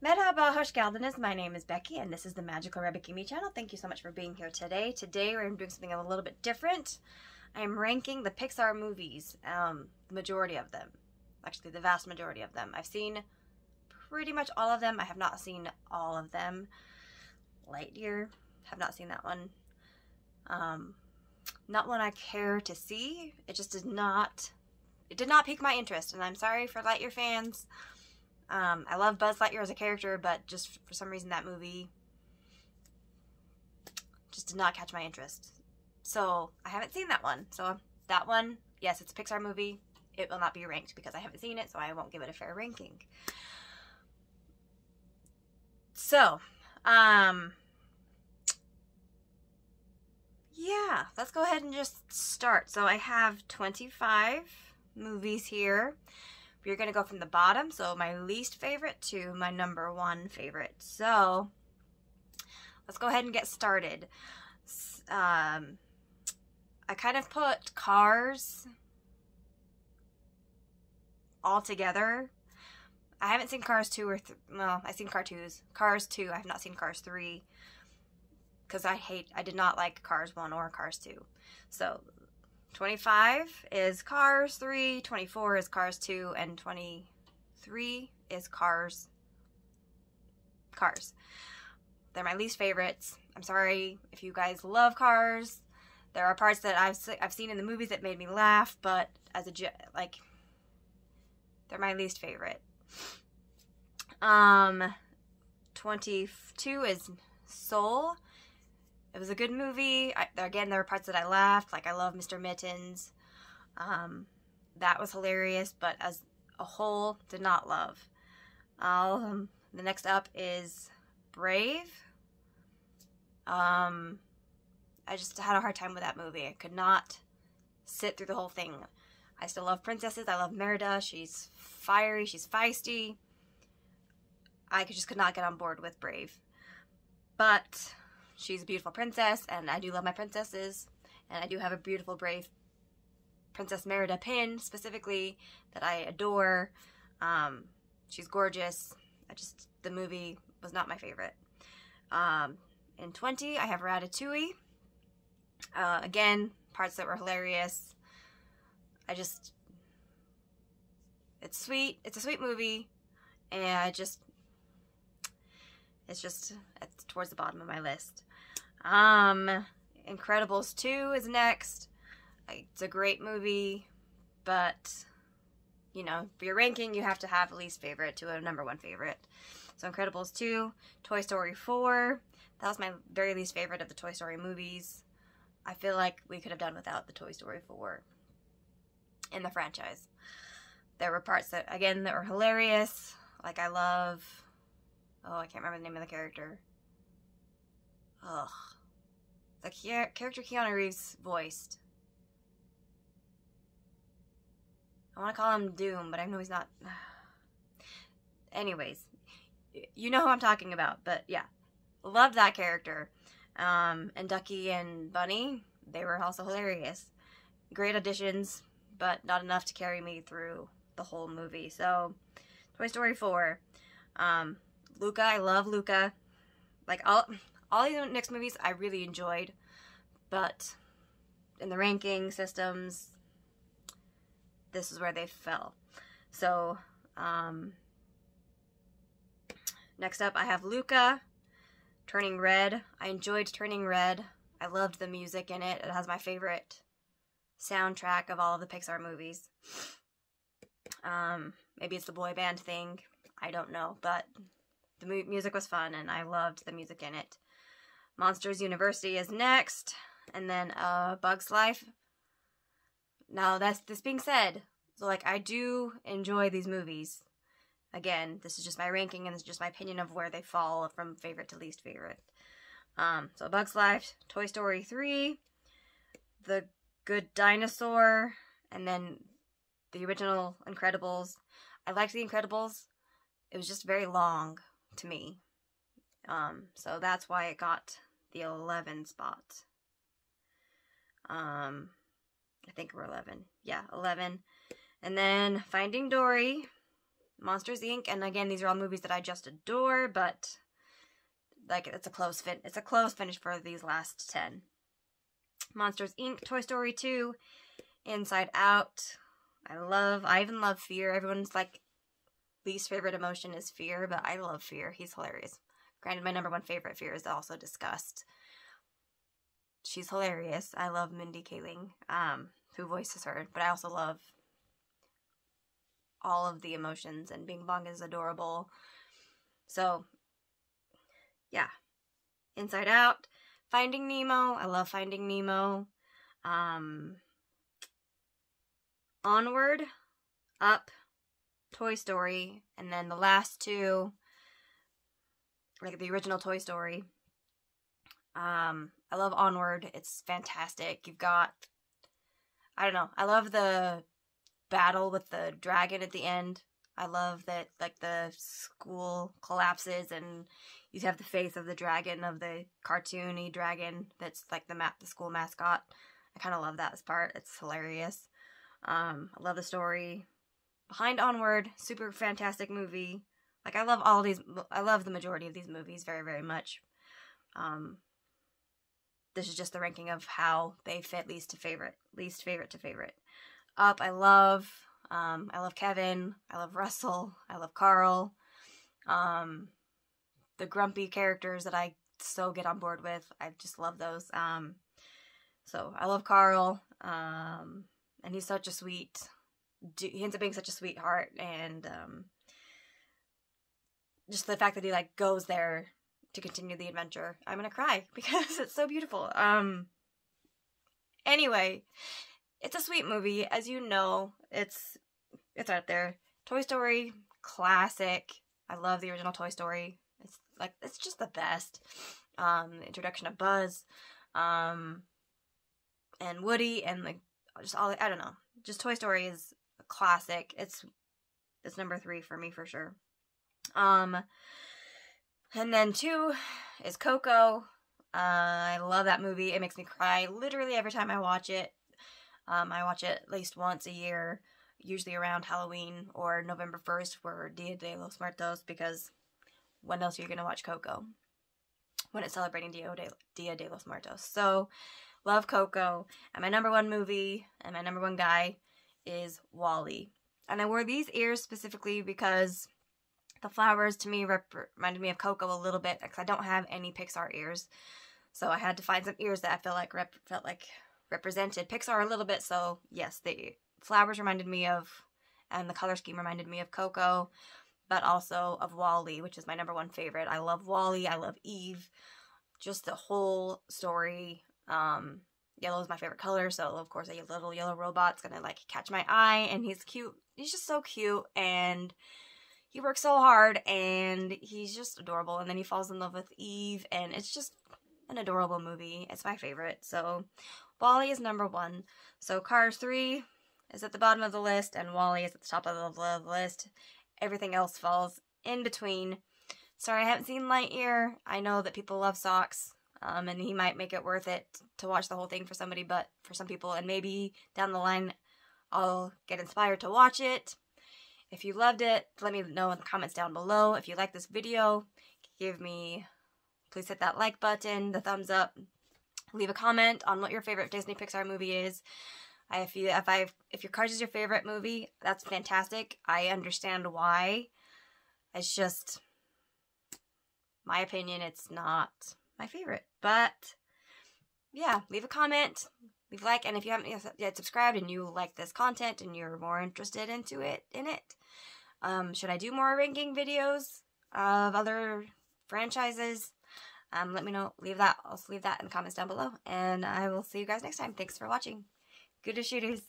Merhaba, hoş geldiniz. My name is Becky, and this is the Magical Rebekimi channel. Thank you so much for being here today. Today, we're doing something a little bit different. I am ranking the Pixar movies, the majority of them. Actually, the vast majority of them. I've seen pretty much all of them. I have not seen all of them. Lightyear, have not seen that one. Not one I care to see. It just did not pique my interest, and I'm sorry for Lightyear fans. I love Buzz Lightyear as a character, but just for some reason that movie just did not catch my interest. So I haven't seen that one. So that one, yes, it's a Pixar movie. It will not be ranked because I haven't seen it, so I won't give it a fair ranking. So, yeah, let's go ahead and just start. So I have 25 movies here. We're going to go from the bottom, so my least favorite to my number one favorite. So, let's go ahead and get started. I kind of put Cars all together. I haven't seen Cars 2 or well, I've seen Cars 2. I have not seen Cars 3 because I did not like Cars 1 or Cars 2. So, 25 is Cars 3, 24 is Cars 2, and 23 is Cars. They're my least favorites. I'm sorry if you guys love Cars. There are parts that I've seen in the movies that made me laugh, but as a they're my least favorite. 22 is Soul. It was a good movie. Again, there were parts that I laughed. Like, I love Mr. Mittens. That was hilarious, but as a whole, did not love. The next up is Brave. I just had a hard time with that movie. I could not sit through the whole thing. I still love princesses. I love Merida. She's fiery. She's feisty. I just could not get on board with Brave. But she's a beautiful princess, and I do love my princesses, and I do have a beautiful, brave Princess Merida pin, specifically, that I adore. She's gorgeous. The movie was not my favorite. In 20, I have Ratatouille. Again, parts that were hilarious. It's sweet. It's a sweet movie, and it's towards the bottom of my list. Incredibles 2 is next. It's a great movie, but, you know, for your ranking, you have to have a least favorite to a number one favorite. So Incredibles 2, Toy Story 4. That was my very least favorite of the Toy Story movies. I feel like we could have done without the Toy Story 4 in the franchise. There were parts that, again, that were hilarious. Like, I love... Oh, I can't remember the name of the character. Ugh. The character Keanu Reeves voiced. I want to call him Doom, but I know he's not. Anyways, you know who I'm talking about, but yeah. Loved that character. And Ducky and Bunny, they were also hilarious. Great additions, but not enough to carry me through the whole movie. So, Toy Story 4. Luca, I love Luca. Like, all these next movies I really enjoyed, but in the ranking systems, this is where they fell. So, next up I have Luca, Turning Red. I enjoyed Turning Red. I loved the music in it. It has my favorite soundtrack of all of the Pixar movies. Maybe it's the boy band thing. I don't know, but the music was fun, and I loved the music in it. Monsters University is next, and then Bug's Life. Now, this being said, so, like, I do enjoy these movies. Again, this is just my ranking, and this is just my opinion of where they fall from favorite to least favorite. So Bug's Life, Toy Story 3, The Good Dinosaur, and then the original Incredibles. I liked the Incredibles. It was just very long to me. So that's why it got the 11 spot. I think we're 11. Yeah, 11. And then Finding Dory. Monsters, Inc. And again, these are all movies that I just adore, but like it's a close finish for these last 10. Monsters, Inc., Toy Story 2, Inside Out. I even love Fear. Everyone's like, least favorite emotion is fear, but I love Fear. He's hilarious. Granted, my number one favorite Fear is also Disgust. She's hilarious. I love Mindy Kaling, who voices her, but I also love all of the emotions, and Bing Bong is adorable. So, yeah. Inside Out. Finding Nemo. I love Finding Nemo. Onward. Up. Toy Story. And then the last two, like the original Toy Story. I love Onward. It's fantastic. You've got, I don't know, I love the battle with the dragon at the end. I love that, like, the school collapses and you have the face of the dragon, of the cartoony dragon that's like the school mascot. I kind of love that part. It's hilarious. I love the story behind Onward. Super fantastic movie. Like, I love the majority of these movies very, very much. This is just the ranking of how they fit least favorite to favorite. Up, I love Kevin. I love Russell. I love Carl. The grumpy characters that I so get on board with. I just love those. So I love Carl. And he's such a sweet. He ends up being such a sweetheart, and just the fact that he like goes there to continue the adventure. I'm gonna cry because it's so beautiful. Anyway, it's a sweet movie, as you know. It's out there. Toy Story, classic. I love the original Toy Story. It's just the best. The introduction of Buzz, and Woody, and like just all, I don't know. Just Toy Story is a classic. It's number 3 for me for sure. And then 2 is Coco. I love that movie. It makes me cry literally every time I watch it. I watch it at least once a year, usually around Halloween or November 1st for Dia de los Muertos, because when else are you going to watch Coco when it's celebrating Dia de los Muertos? So, love Coco. And my number 1 movie and my number 1 guy is WALL-E. And I wore these ears specifically because the flowers to me reminded me of Coco a little bit, because I don't have any Pixar ears. So I had to find some ears that I felt like represented Pixar a little bit. So yes, the flowers reminded me of, and the color scheme reminded me of Coco, but also of WALL-E, which is my number 1 favorite. I love WALL-E. I love Eve. Just the whole story. Yellow is my favorite color, so of course a little yellow robot's gonna like catch my eye, and he's cute. He's just so cute, and he works so hard, and he's just adorable. And then he falls in love with Eve, and it's just an adorable movie. It's my favorite. So WALL-E is number 1. So Cars 3 is at the bottom of the list, and WALL-E is at the top of the list. Everything else falls in between. Sorry, I haven't seen Lightyear. I know that people love socks, and he might make it worth it to watch the whole thing for somebody, but for some people, and maybe down the line, I'll get inspired to watch it. If you loved it, let me know in the comments down below. If you like this video, please hit that like button, the thumbs up. Leave a comment on what your favorite Disney Pixar movie is. If your Cars is your favorite movie, that's fantastic. I understand why. It's just my opinion. It's not my favorite, but yeah, leave a comment, leave a like, and if you haven't yet subscribed and you like this content and you're more interested in it, should I do more ranking videos of other franchises? Let me know. I'll leave that in the comments down below, and I will see you guys next time. Thanks for watching. Good shooters.